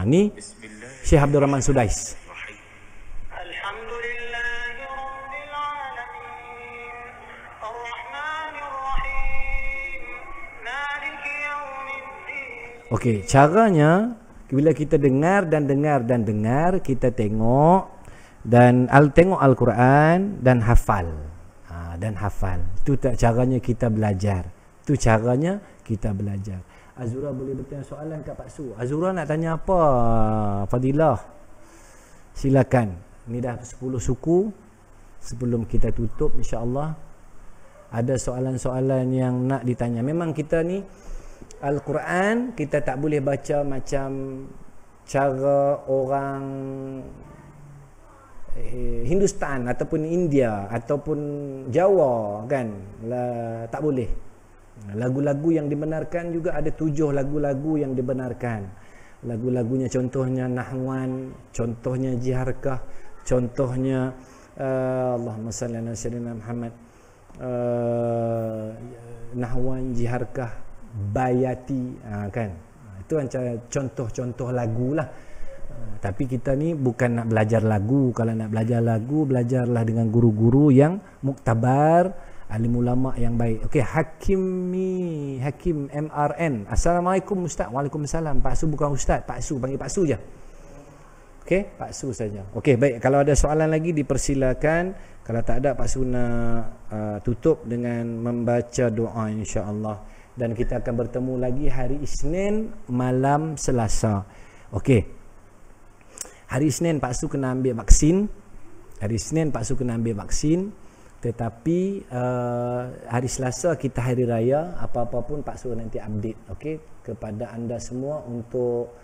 Ni Syekh Abdul Rahman Sudais. Okey, caranya bila kita dengar, kita tengok dan tengok Al-Quran dan hafal. Itu tak caranya kita belajar. Itu caranya kita belajar. Azura boleh bertanya soalan kat Pak Su. Azura nak tanya apa, Fadilah? Silakan. Ni dah 10 suku. Sebelum kita tutup, insya-Allah ada soalan-soalan yang nak ditanya. Memang kita ni Al-Quran kita tak boleh baca macam cara orang Hindustan ataupun India ataupun Jawa, kan? Tak boleh. Lagu-lagu yang dibenarkan juga ada 7 lagu-lagu yang dibenarkan. Lagu-lagunya contohnya Nahwan, contohnya Jiharkah, contohnya Allahumma salli ala sayyidina Muhammad, Nahwan, Jiharkah, Bayati, kan? Itu antara contoh-contoh lagu lah. Tapi kita ni bukan nak belajar lagu. Kalau nak belajar lagu, belajarlah dengan guru-guru yang muktabar, alim ulama yang baik. Okey, Hakim MRN. Assalamualaikum Ustaz. Waalaikumsalam. Pak Su bukan Ustaz, Pak Su, panggil Pak Su je. Okey, Pak Su saja. Okey, baik. Kalau ada soalan lagi dipersilakan. Kalau tak ada, Pak Su nak tutup dengan membaca doa, insya-Allah. Dan kita akan bertemu lagi hari Isnin malam Selasa. Okey. Hari Isnin Pak Su kena ambil vaksin. Tetapi hari Selasa kita hari raya. Apa-apa pun Pak Su nanti update. Okey. Kepada anda semua untuk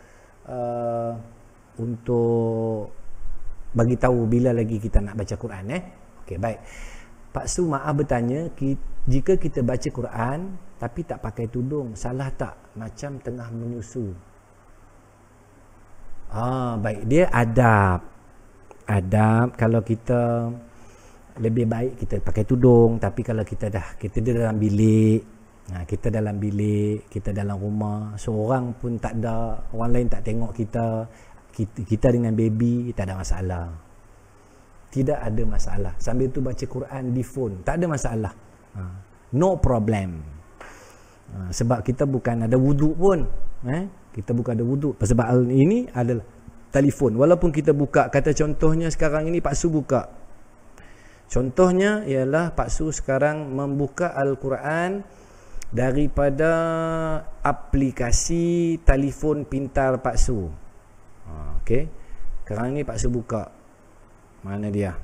bagi tahu bila lagi kita nak baca Quran. Okey, baik. Pak Su maaf bertanya, jika kita baca Quran tapi tak pakai tudung, salah tak? Macam tengah menyusu. Baik, dia adab. Kalau kita lebih baik kita pakai tudung. Tapi kalau kita dalam bilik, kita dalam rumah, seorang pun tak ada, orang lain tak tengok kita dengan baby, tak ada masalah. Tidak ada masalah. Sambil tu baca Quran di phone, tak ada masalah. No problem. Sebab kita bukan ada wuduk pun. Kita bukan ada wuduk. Sebab ini adalah telefon. Walaupun kita buka, kata contohnya sekarang ini Pak Su buka. Contohnya ialah Pak Su sekarang membuka Al-Quran daripada aplikasi telefon pintar Pak Su. Okey. Sekarang ni Pak Su buka. Mana dia?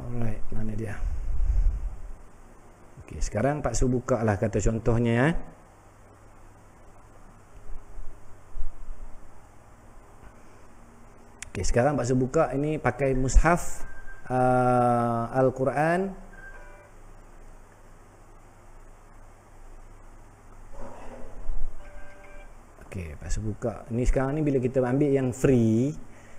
Alright, mana dia? Okey, sekarang Pak Su buka lah kata contohnya. Okey, sekarang Pak Su buka ini pakai mushaf Al-Quran. Okey, Pak Su buka. Ini sekarang ni bila kita ambil yang free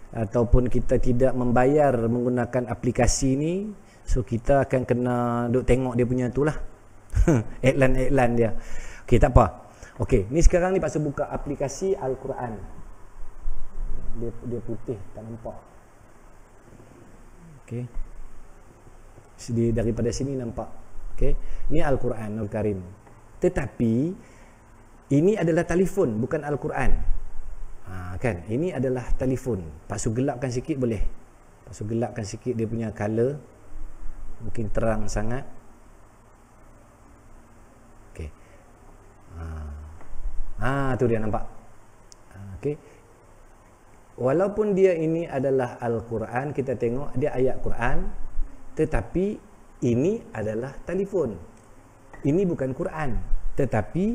ataupun kita tidak membayar menggunakan aplikasi ni, so kita akan kena duk tengok dia punya tu lah. iklan dia. Okey, tak apa. Okey, ni sekarang ni Pak Su buka aplikasi Al-Quran. Dia putih, tak nampak. Okey. Daripada sini nampak. Okey. Ni Al-Quranul Karim. Tetapi ini adalah telefon, bukan Al-Quran. Kan? Ini adalah telefon. Paksu gelapkan sikit boleh. Paksu gelapkan sikit dia punya color. Mungkin terang sangat. Okey. Tu dia nampak. Okey. Walaupun dia ini adalah Al-Quran, kita tengok dia ayat Quran, tetapi ini adalah telefon. Ini bukan Quran, tetapi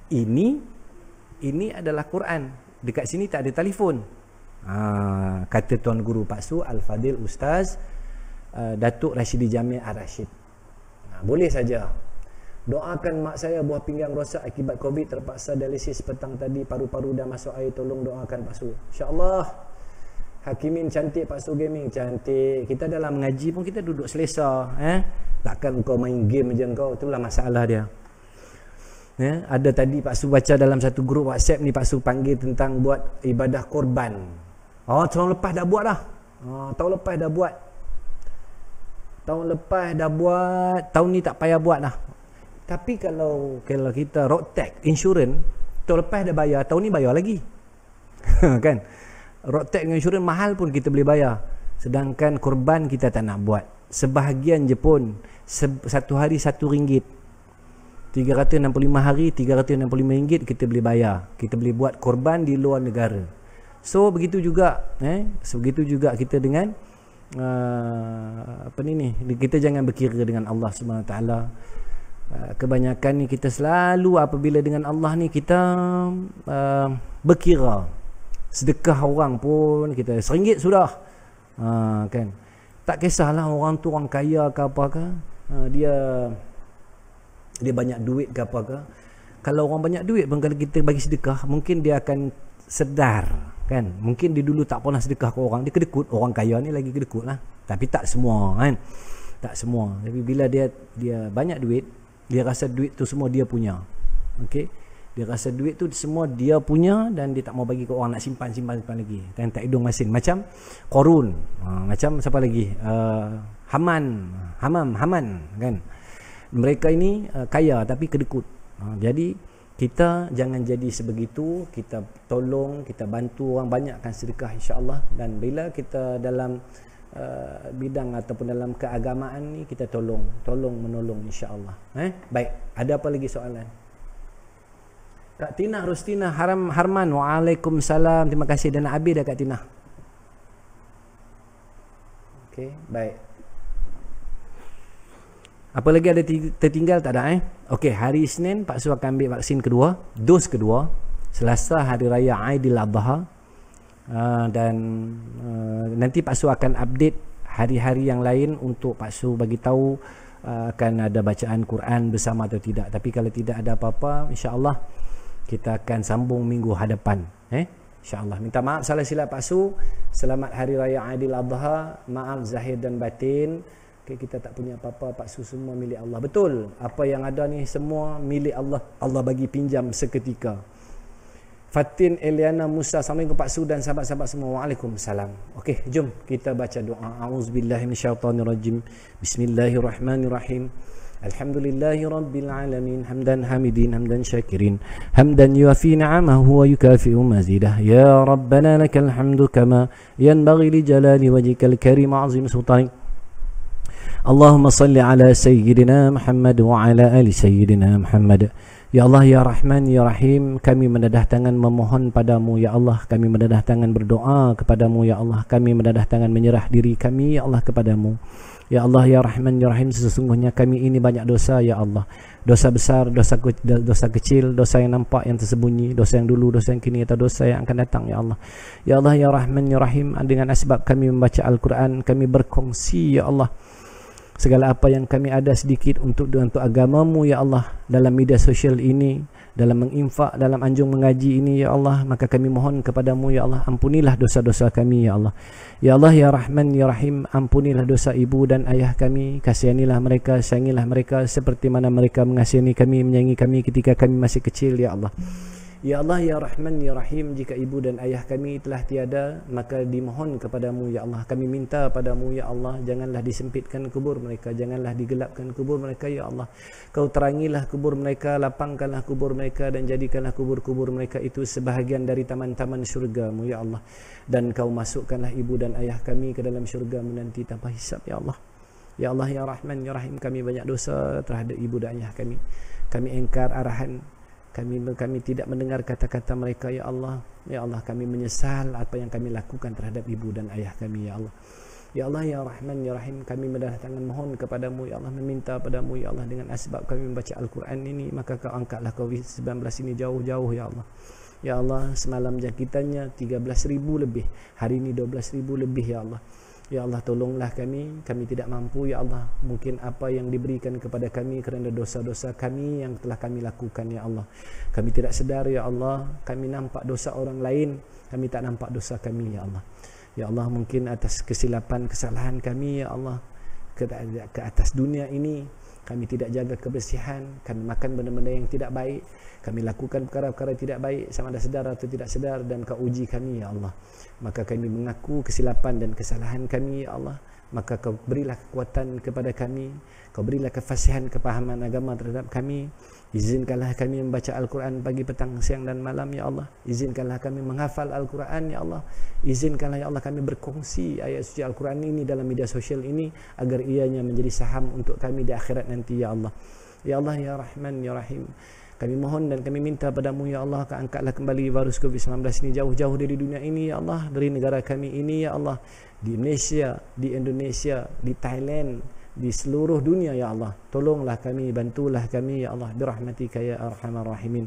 ini adalah Quran. Dekat sini tak ada telefon. Kata Tuan Guru Paksu Al-Fadil Ustaz Datuk Rashidi Jamil Ar-Rashid. Boleh saja. Doakan mak saya buah pinggang rosak akibat COVID, terpaksa dialisis petang tadi, paru-paru dah masuk air, tolong doakan Paksu. InsyaAllah. Hakimin cantik, Paksu Gaming cantik. Kita dalam mengaji pun kita duduk selesa. Takkan kau main game je kau. Itulah masalah dia. Ada tadi Paksu baca dalam satu grup WhatsApp ni, Paksu panggil tentang buat ibadah korban. Tahun lepas dah buat dah. Tahun lepas dah buat. Tahun ni tak payah buat dah. Tapi kalau kita roadtax insurans, tahun lepas dah bayar, tahun ni bayar lagi. Kan? Roadtax insurans mahal pun kita boleh bayar. Sedangkan korban kita tak nak buat. Sebahagian je pun satu hari RM1. 365 hari RM365 kita boleh bayar. Kita boleh buat korban di luar negara. So begitu juga kita dengan kita jangan berkira dengan Allah SWT. Kebanyakan ni kita selalu apabila dengan Allah ni kita berkira. Sedekah orang pun kita RM1 sudah. Kan? Tak kisahlah orang tu orang kaya ke apa ke. Dia banyak duit ke apa ke. Kalau orang banyak duit pun, kalau kita bagi sedekah, mungkin dia akan sedar, kan? Mungkin dia dulu tak pernah sedekah ke orang, dia kedekut. Orang kaya ni lagi kedekut lah. Tapi tak semua, kan? Tak semua. Tapi bila dia banyak duit, dia rasa duit tu semua dia punya. Okey? Dia rasa duit tu semua dia punya dan dia tak mau bagi ke orang, nak simpan lagi. Dan tak hidung masin. Macam Qarun. Macam siapa lagi? Haman, kan? Mereka ini kaya tapi kedekut. Jadi kita jangan jadi sebegitu. Kita tolong, kita bantu orang, banyakkan sedekah insya-Allah. Dan bila kita dalam bidang ataupun dalam keagamaan ni, kita tolong menolong insya-Allah. Baik, ada apa lagi soalan? Kak Tina Rustina Harman, waalaikumsalam. Terima kasih. Dan Abi dah Kak Tina. Okey, baik. Apa lagi ada tertinggal? Tak ada. Okey, hari Isnin Paksu akan ambil vaksin kedua, dos kedua. Selasa hari raya Aidiladha. Dan nanti Paksu akan update hari-hari yang lain untuk Paksu bagi tahu akan ada bacaan Quran bersama atau tidak. Tapi kalau tidak ada apa-apa, insya-Allah kita akan sambung minggu hadapan. InsyaAllah. Minta maaf salah silap Paksu. Selamat hari raya Aidiladha. Maaf zahir dan batin. Kita tak punya apa-apa, Paksu semua milik Allah. Betul, apa yang ada ni semua milik Allah. Allah bagi pinjam seketika. Fatin Eliana Musa, Assalamualaikum Paksu dan sahabat-sahabat semua. Waalaikumsalam. Okey, jom kita baca doa. A'udzubillahi minasyaitonirrajim. Bismillahirrahmanirrahim. Alhamdulillahi rabbil alamin, hamdan hamidin, hamdan syakirin, hamdan yuafi ni'amahu wa yukafi'u mazidah. Ya Rabbana lakal hamdu kama yanbaghi li jalali wajhikal karim azim sultanik. Allahumma salli ala Sayyidina Muhammad wa ala ali Sayyidina Muhammad. Ya Allah, Ya Rahman, Ya Rahim, kami mendadah tangan memohon padamu, Ya Allah. Kami mendadah tangan berdoa kepadamu, Ya Allah. Kami mendadah tangan menyerah diri kami, Ya Allah, kepadamu. Ya Allah, Ya Rahman, Ya Rahim, sesungguhnya kami ini banyak dosa, Ya Allah. Dosa besar, dosa kecil, dosa yang nampak, yang tersembunyi, dosa yang dulu, dosa yang kini, atau dosa yang akan datang, Ya Allah. Ya Allah, Ya Rahman, Ya Rahim, dengan asbab kami membaca Al-Quran, kami berkongsi, Ya Allah, segala apa yang kami ada sedikit untuk agamamu, Ya Allah, dalam media sosial ini, dalam menginfak, dalam anjung mengaji ini, Ya Allah, maka kami mohon kepadamu, Ya Allah, ampunilah dosa-dosa kami, Ya Allah. Ya Allah, Ya Rahman, Ya Rahim, ampunilah dosa ibu dan ayah kami, kasihanilah mereka, sayangilah mereka seperti mana mereka mengasihani kami, menyayangi kami ketika kami masih kecil, Ya Allah. Ya Allah, Ya Rahman, Ya Rahim, jika ibu dan ayah kami telah tiada, maka dimohon kepadamu, Ya Allah. Kami minta padamu, Ya Allah, janganlah disempitkan kubur mereka, janganlah digelapkan kubur mereka, Ya Allah. Kau terangilah kubur mereka, lapangkanlah kubur mereka, dan jadikanlah kubur-kubur mereka itu sebahagian dari taman-taman syurga-Mu, Ya Allah. Dan Kau masukkanlah ibu dan ayah kami ke dalam syurga-Mu nanti tanpa hisab, Ya Allah. Ya Allah, Ya Rahman, Ya Rahim, kami banyak dosa terhadap ibu dan ayah kami. Kami engkar arahan, kami tidak mendengar kata-kata mereka, Ya Allah. Ya Allah, kami menyesal apa yang kami lakukan terhadap ibu dan ayah kami, Ya Allah. Ya Allah, Ya Rahman, Ya Rahim, kami mendatangkan mohon kepadamu, Ya Allah, meminta padamu, Ya Allah, dengan asbab kami membaca Al-Quran ini, maka Kau angkatlah COVID-19 ini jauh-jauh, Ya Allah. Ya Allah, semalam jangkitannya 13,000 lebih, hari ini 12,000 lebih, Ya Allah. Ya Allah, tolonglah kami tidak mampu, Ya Allah. Mungkin apa yang diberikan kepada kami kerana dosa-dosa kami yang telah kami lakukan, Ya Allah. Kami tidak sedar, Ya Allah. Kami nampak dosa orang lain, kami tak nampak dosa kami, Ya Allah. Ya Allah, mungkin atas kesilapan, kesalahan kami, Ya Allah, ke atas dunia ini, kami tidak jaga kebersihan, kami makan benda-benda yang tidak baik, kami lakukan perkara-perkara tidak baik, sama ada sedar atau tidak sedar, dan Kau uji kami, Ya Allah. Maka kami mengaku kesilapan dan kesalahan kami, Ya Allah. Maka Kau berilah kekuatan kepada kami, Kau berilah kefasihan, kepahaman agama terhadap kami. Izinkanlah kami membaca Al-Quran pagi, petang, siang dan malam, Ya Allah. Izinkanlah kami menghafal Al-Quran, Ya Allah. Izinkanlah, Ya Allah, kami berkongsi ayat suci Al-Quran ini dalam media sosial ini, agar ianya menjadi saham untuk kami di akhirat nanti, Ya Allah. Ya Allah, Ya Rahman, Ya Rahim, kami mohon dan kami minta padamu, Ya Allah, angkatlah kembali virus COVID-19 ini jauh-jauh dari dunia ini, Ya Allah, dari negara kami ini, Ya Allah, di Indonesia, di Thailand, di seluruh dunia, Ya Allah. Tolonglah kami, bantulah kami, Ya Allah, birahmatika ya arhamar rahimin.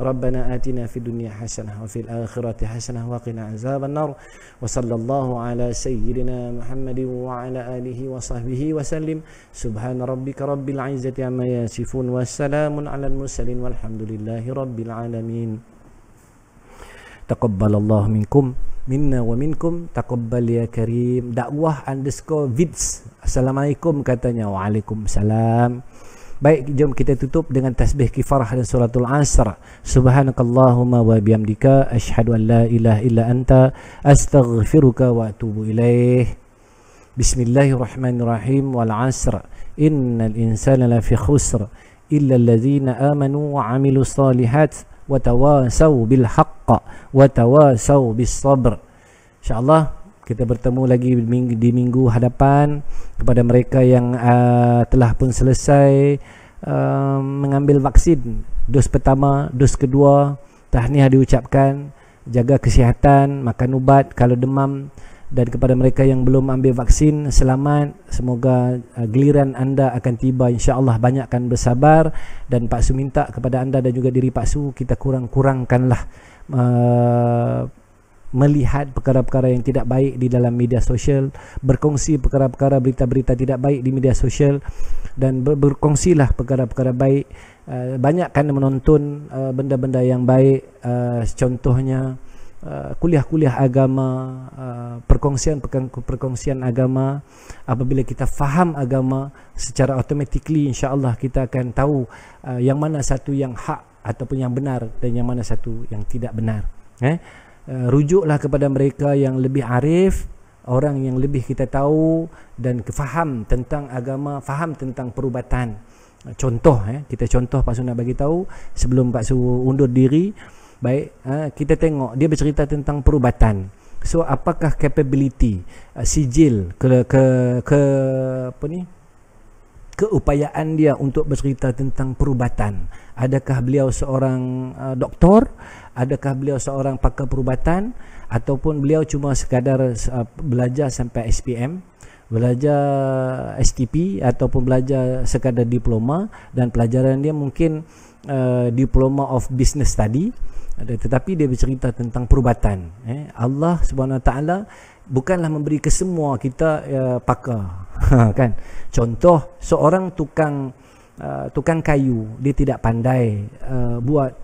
Rabbana atina fid dunya hasanah wa fil akhirati hasanah wa qina azaban nar. Wa sallallahu ala sayyidina Muhammadin wa ala alihi wa sahbihi wa sallim. Subhana rabbika rabbil izzati amma yasifun, wa salamun alal mursalin, walhamdulillahi rabbil alamin. Taqabbalallahu minkum minna wa minkum, taqabbal ya karim. Dakwah_vids. Assalamualaikum katanya. Waalaikumsalam. Baik, jom kita tutup dengan tasbih kifarah dan suratul asr. Subhanakallahumma wa bihamdika, asyhadu an la ilaha illa anta, astaghfiruka wa atubu ilaih. Bismillahirrahmanirrahim. Wal asr, innal insana lafi khusr illa allazina amanu wa amilus salihat wa tawasaw bil haqq wa tawasaw bis sabr. InsyaAllah kita bertemu lagi di minggu hadapan. Kepada mereka yang telah pun selesai mengambil vaksin dos pertama, dos kedua, tahniah diucapkan. Jaga kesihatan, makan ubat kalau demam. Dan kepada mereka yang belum ambil vaksin, selamat. Semoga giliran anda akan tiba, insyaAllah. Banyakkan bersabar. Dan Pak Su minta kepada anda dan juga diri Pak Su, kita kurang-kurangkanlah melihat perkara-perkara yang tidak baik di dalam media sosial, berkongsi perkara-perkara berita-berita tidak baik di media sosial, dan berkongsilah perkara-perkara baik. Banyakkan menonton benda-benda yang baik, contohnya kuliah-kuliah agama, perkongsian agama. Apabila kita faham agama, secara automatically insya-Allah kita akan tahu yang mana satu yang hak ataupun yang benar, dan yang mana satu yang tidak benar. Rujuklah kepada mereka yang lebih arif, orang yang lebih kita tahu dan faham tentang agama, faham tentang perubatan. Contoh, kita contoh Pak Su nak bagi tahu sebelum Pak Su undur diri. Baik, kita tengok dia bercerita tentang perubatan. So apakah capability, sijil keupayaan dia untuk bercerita tentang perubatan? Adakah beliau seorang doktor? Adakah beliau seorang pakar perubatan? Ataupun beliau cuma sekadar belajar sampai SPM, belajar STP, ataupun belajar sekadar diploma, dan pelajaran dia mungkin Diploma of Business Study, tetapi dia bercerita tentang perubatan. Allah Subhanahu Wa Taala bukanlah memberi ke semua kita pakar. Kan? Contoh, seorang tukang kayu, dia tidak pandai buat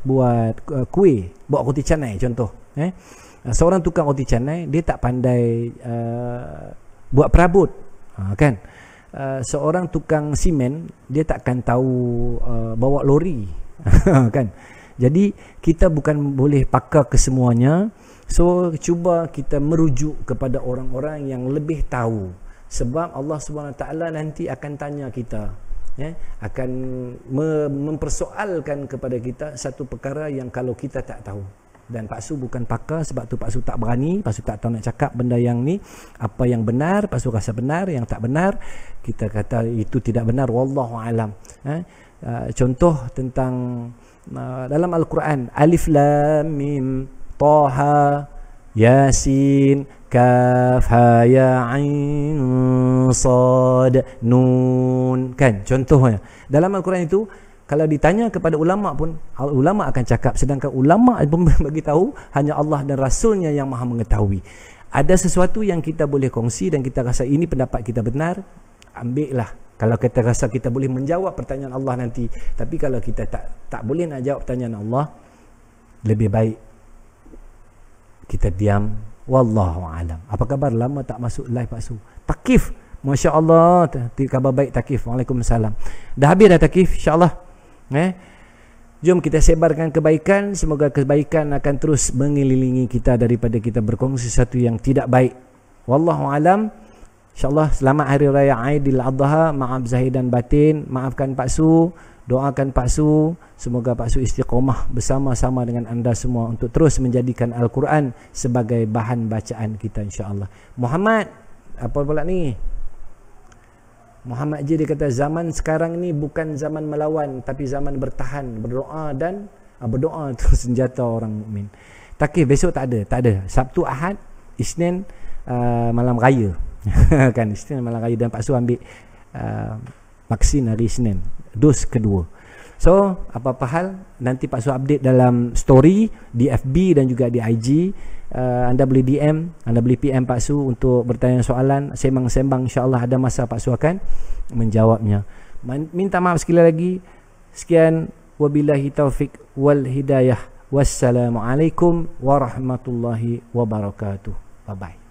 kuih, buat roti canai contoh. Seorang tukang roti canai, dia tak pandai buat perabot. Kan? Seorang tukang simen, dia takkan tahu bawa lori. Kan? Jadi kita bukan boleh pakar kesemuanya. So cuba kita merujuk kepada orang-orang yang lebih tahu. Sebab Allah SWT nanti akan tanya kita, akan mempersoalkan kepada kita satu perkara yang kalau kita tak tahu. Dan Pak Su bukan pakar, sebab tu Pak Su tak berani, Pak Su tak tahu nak cakap benda yang ni, apa yang benar, Pak Su rasa benar, yang tak benar kita kata itu tidak benar, wallahu alam. Contoh tentang dalam Al-Quran, Alif Lam Mim Taha Yasin Kaf Ha Ya Ain Sad Nun, kan contohnya dalam Al-Quran itu. Kalau ditanya kepada ulama pun, ulama akan cakap, sedangkan ulama pun bagi tahu hanya Allah dan Rasulnya yang maha mengetahui. Ada sesuatu yang kita boleh kongsi dan kita rasa ini pendapat kita benar, ambillah. Kalau kita rasa kita boleh menjawab pertanyaan Allah nanti. Tapi kalau kita tak boleh nak jawab pertanyaan Allah, lebih baik kita diam. Wallahu alam. Apa khabar? Lama tak masuk live Pak Su. Takif, Masya Allah, khabar baik Takif. Waalaikumsalam. Dah habis dah Takif, insyaAllah. Jom kita sebarkan kebaikan. Semoga kebaikan akan terus mengelilingi kita daripada kita berkongsi sesuatu yang tidak baik. Wallahu alam. InsyaAllah selamat Hari Raya Aidil'Adha. Maaf zahir dan batin. Maafkan Pak Su. Doakan Pak Su. Semoga Pak Su istiqomah bersama-sama dengan anda semua untuk terus menjadikan Al-Quran sebagai bahan bacaan kita, insyaAllah. Muhammad, apa pula ni? Muhammad je dia kata zaman sekarang ni bukan zaman melawan tapi zaman bertahan, berdoa dan berdoa itu senjata orang mukmin. Takif besok tak ada. Sabtu, Ahad, Isnin malam raya. Kan Isnin malam raya dan Pak Su ambil vaksin hari Isnin, dos kedua. So apa-apa hal nanti Pak Su update dalam story di FB dan juga di IG. Anda boleh DM, anda boleh PM Pak Su untuk bertanya soalan, sembang-sembang, insyaAllah ada masa Pak Su akan menjawabnya. Minta maaf sekali lagi. Sekian, wabillahi taufik wal hidayah. Wassalamualaikum warahmatullahi wabarakatuh. Bye bye.